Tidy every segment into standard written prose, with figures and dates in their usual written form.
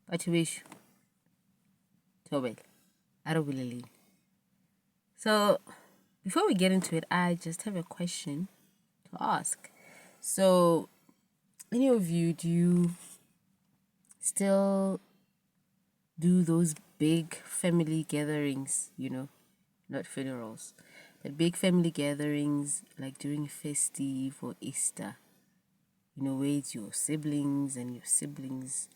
But you wish, Tobel, Arabulali. So, before we get into it, I just have a question to ask. So, any of you, do you still do those big family gatherings, not funerals, but big family gatherings like during festive or Easter, where it's your siblings and your siblings'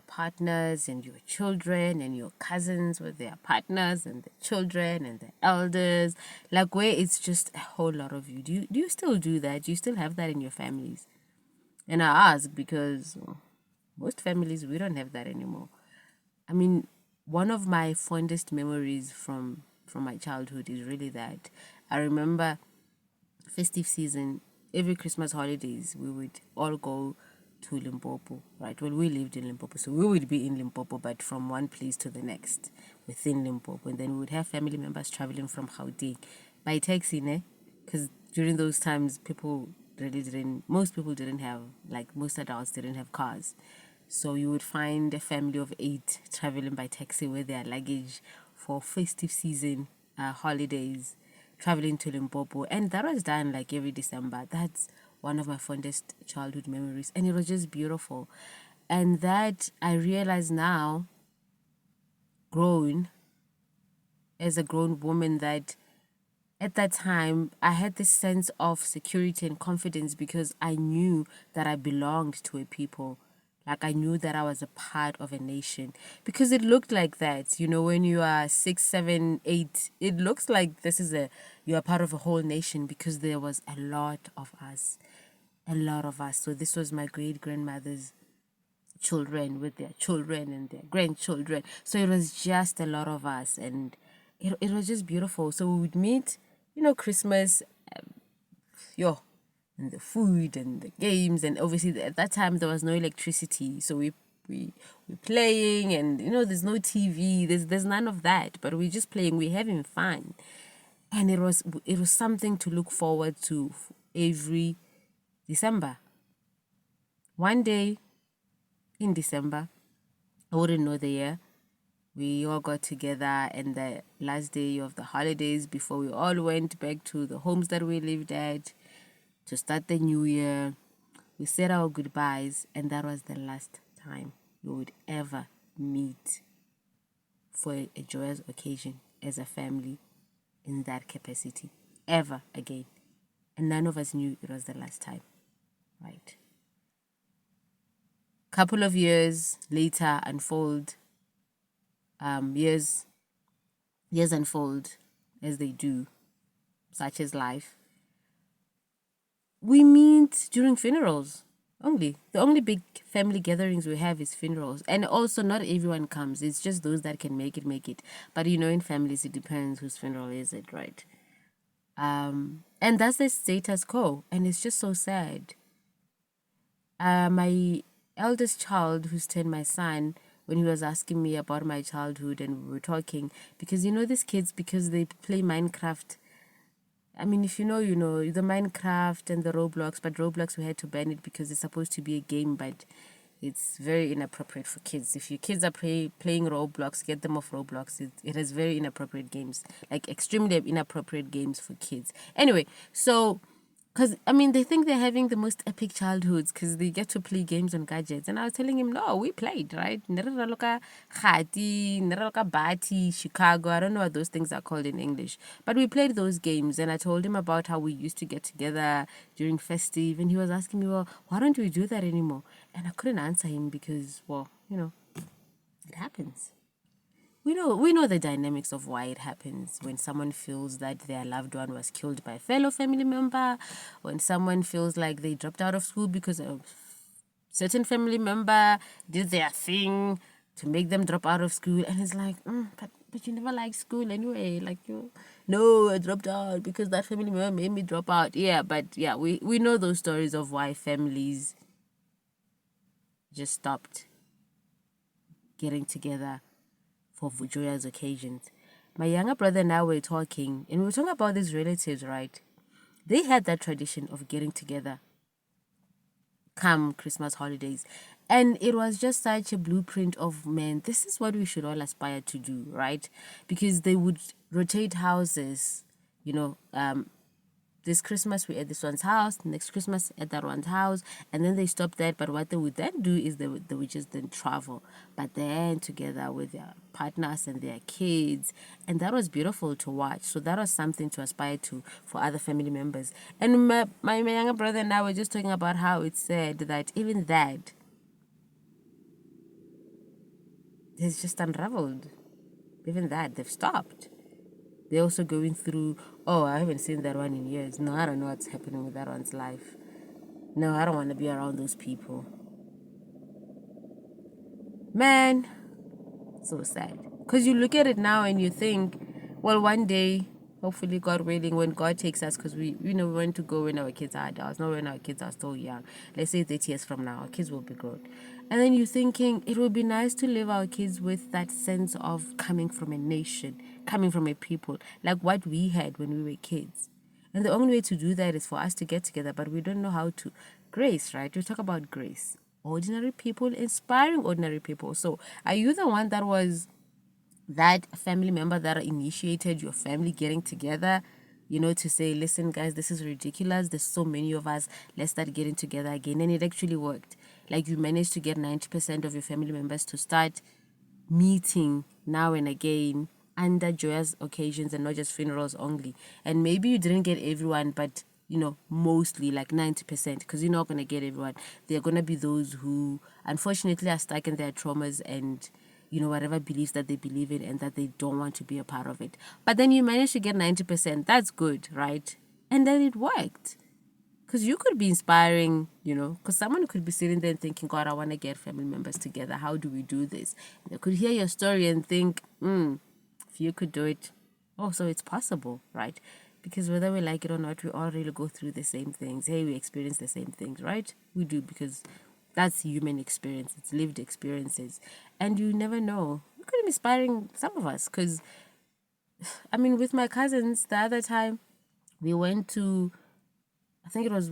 partners and your children and your cousins with their partners and the children and the elders, like where it's just a whole lot of you. Do you still do that? Do you still have that in your families? And I ask because most families, we don't have that anymore. I mean, one of my fondest memories from my childhood is really that I remember festive season, every Christmas holidays, we would all go to Limpopo, right? Well, we lived in Limpopo, so we would be in Limpopo, but from one place to the next within Limpopo. And then we would have family members traveling from Gauteng by taxi, ne? Because during those times, most people didn't have, like most adults didn't have cars. So you would find a family of 8 traveling by taxi with their luggage for festive season holidays, traveling to Limpopo. And that was done like every December. That's one of my fondest childhood memories. And it was just beautiful. And that I realize now, grown, as a grown woman, that at that time I had this sense of security and confidence because I knew that I belonged to a people. Like I knew that I was a part of a nation because it looked like that. When you are 6, 7, 8, it looks like you are part of a whole nation because there was a lot of us, a lot of us. So this was my great grandmother's children with their children and their grandchildren. So it was just a lot of us, and it was just beautiful. So we would meet, Christmas, yo, and the food and the games, and obviously at that time there was no electricity, so we playing, and there's no TV, there's none of that, but we're just playing, we're having fun, and it was something to look forward to every December. One day in December, I wouldn't know the year, we all got together, and the last day of the holidays before we all went back to the homes that we lived at to start the new year, we said our goodbyes, and that was the last time we would ever meet for a joyous occasion as a family in that capacity ever again. And none of us knew it was the last time, right? Couple of years later unfold, years unfold as they do, such as life. We meet during funerals only. The only big family gatherings we have is funerals. And also not everyone comes. It's just those that can make it. But in families it depends whose funeral is it, right? And that's the status quo. And it's just so sad. My eldest child, who's 10, my son, when he was asking me about my childhood and we were talking, because these kids, because they play Minecraft, I mean, if you know, the Minecraft and the Roblox, but Roblox, we had to ban it because it's supposed to be a game, but it's very inappropriate for kids. If your kids are playing Roblox, get them off Roblox. It has very inappropriate games, like extremely inappropriate games for kids. Anyway, so because, I mean, they think they're having the most epic childhoods because they get to play games on gadgets. And I was telling him, no, we played, right? Neraloka Khati, Neraloka Bati, Chicago. I don't know what those things are called in English. But we played those games. And I told him about how we used to get together during festive. And he was asking me, well, why don't we do that anymore? And I couldn't answer him because, well, it happens. We know the dynamics of why it happens when someone feels that their loved one was killed by a fellow family member, when someone feels like they dropped out of school because a certain family member did their thing to make them drop out of school, and it's like, but you never liked school anyway, like you. No, I dropped out because that family member made me drop out. Yeah, but yeah, we know those stories of why families just stopped getting together for joyous occasions. My younger brother and I were talking, and we were talking about these relatives, right? They had that tradition of getting together come Christmas holidays. And it was just such a blueprint of, man, this is what we should all aspire to do, right? Because they would rotate houses, you know, this Christmas we at this one's house, next Christmas at that one's house, and then they stop that. But what they would then do is they would just then travel, but then together with their partners and their kids, and that was beautiful to watch. So that was something to aspire to for other family members. And my younger brother and I were just talking about how it's said that even that has just unraveled. Even that they've stopped. They're also going through, oh, I haven't seen that one in years. No, I don't know what's happening with that one's life. No, I don't want to be around those people. Man, so sad. Because you look at it now and you think, well, one day, hopefully, God willing, when God takes us, because we want to go when our kids are adults, not when our kids are still young. Let's say 30 years from now, our kids will be grown. And then you're thinking, it would be nice to leave our kids with that sense of coming from a nation, coming from a people, like what we had when we were kids. And the only way to do that is for us to get together, but we don't know how to. Grace, right? We talk about grace. Ordinary people inspiring ordinary people. So, are you the one that was that family member that initiated your family getting together, to say, listen, guys, this is ridiculous. There's so many of us. Let's start getting together again. And it actually worked. Like you managed to get 90% of your family members to start meeting now and again under joyous occasions and not just funerals only. And maybe you didn't get everyone, but mostly like 90%, because you're not going to get everyone. There are going to be those who unfortunately are stuck in their traumas and whatever beliefs that they believe in and that they don't want to be a part of it. But then you manage to get 90%. That's good, right? And then it worked. Because you could be inspiring, because someone could be sitting there and thinking, God, I want to get family members together. How do we do this? They could hear your story and think, if you could do it, oh, so it's possible, right? Because whether we like it or not, we all really go through the same things. Hey, we experience the same things, right? We do, because that's human experience. It's lived experiences. And you never know. You could be inspiring some of us. Because, with my cousins, the other time, we went to, I think it was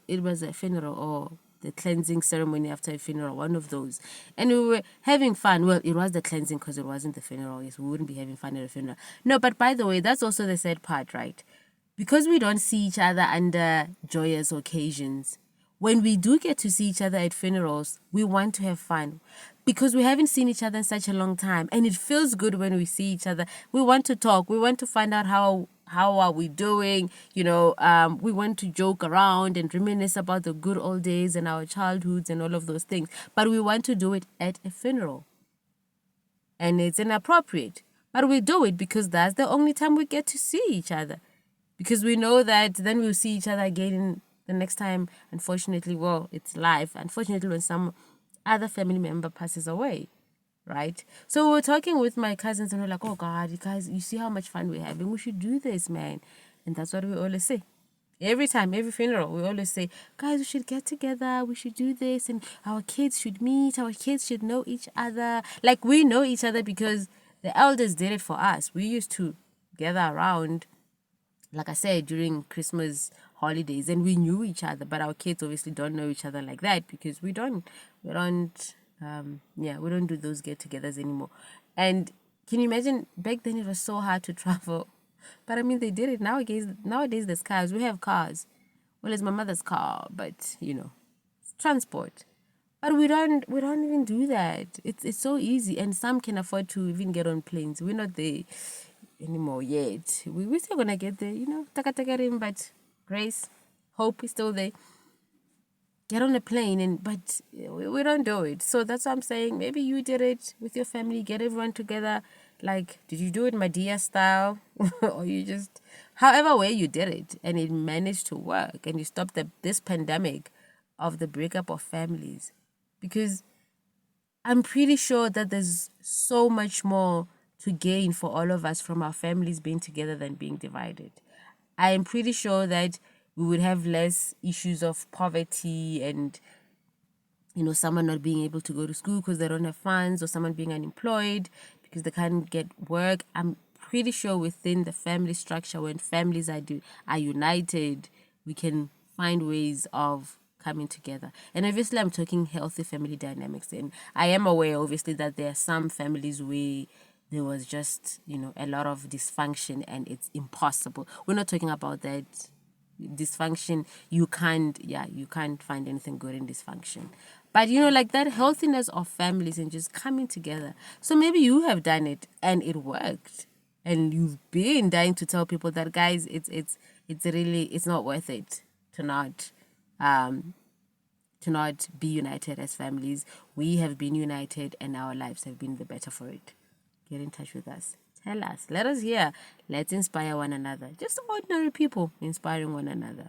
it was a funeral or the cleansing ceremony after a funeral, one of those. And we were having fun. Well, it was the cleansing because it wasn't the funeral. Yes, we wouldn't be having fun at a funeral. No, but by the way, that's also the sad part, right? Because we don't see each other under joyous occasions. When we do get to see each other at funerals, we want to have fun because we haven't seen each other in such a long time. And it feels good when we see each other. We want to talk. We want to find out how are we doing. We want to joke around and reminisce about the good old days and our childhoods and all of those things. But we want to do it at a funeral. And it's inappropriate. But we do it because that's the only time we get to see each other. Because we know that then we'll see each other again the next time. Unfortunately, well, it's life. Unfortunately, when some other family member passes away, right? So we were talking with my cousins and we're like, oh God, you guys, you see how much fun we're having? We should do this, man. And that's what we always say. Every time, every funeral, we always say, guys, we should get together. We should do this. And our kids should meet. Our kids should know each other. Like we know each other because the elders did it for us. We used to gather around, like I said, during Christmas holidays, and we knew each other, but our kids obviously don't know each other like that because we don't do those get-togethers anymore. And can you imagine back then it was so hard to travel, but they did it nowadays. There's cars. We have cars. Well, it's my mother's car, but transport. But we don't even do that. It's so easy, and some can afford to even get on planes. We're not there anymore yet. We're still gonna get there, takatakarim, but grace, hope is still there. Get on a plane, but we don't do it. So that's what I'm saying. Maybe you did it with your family, get everyone together. Like, did you do it Madea style? Or you just, however way you did it, and it managed to work, and you stopped this pandemic of the breakup of families. Because I'm pretty sure that there's so much more to gain for all of us from our families being together than being divided. I am pretty sure that we would have less issues of poverty and someone not being able to go to school because they don't have funds, or someone being unemployed because they can't get work. I'm pretty sure within the family structure, when families are united, we can find ways of coming together. And obviously I'm talking healthy family dynamics, and I am aware obviously that there are some families where there was just, a lot of dysfunction and it's impossible. We're not talking about that dysfunction. You can't find anything good in dysfunction. But like that healthiness of families and just coming together. So maybe you have done it and it worked, and you've been dying to tell people that, guys, it's really, it's not worth it to not be united as families. We have been united and our lives have been the better for it. Get in touch with us. Tell us. Let us hear. Let's inspire one another. Just ordinary people inspiring one another.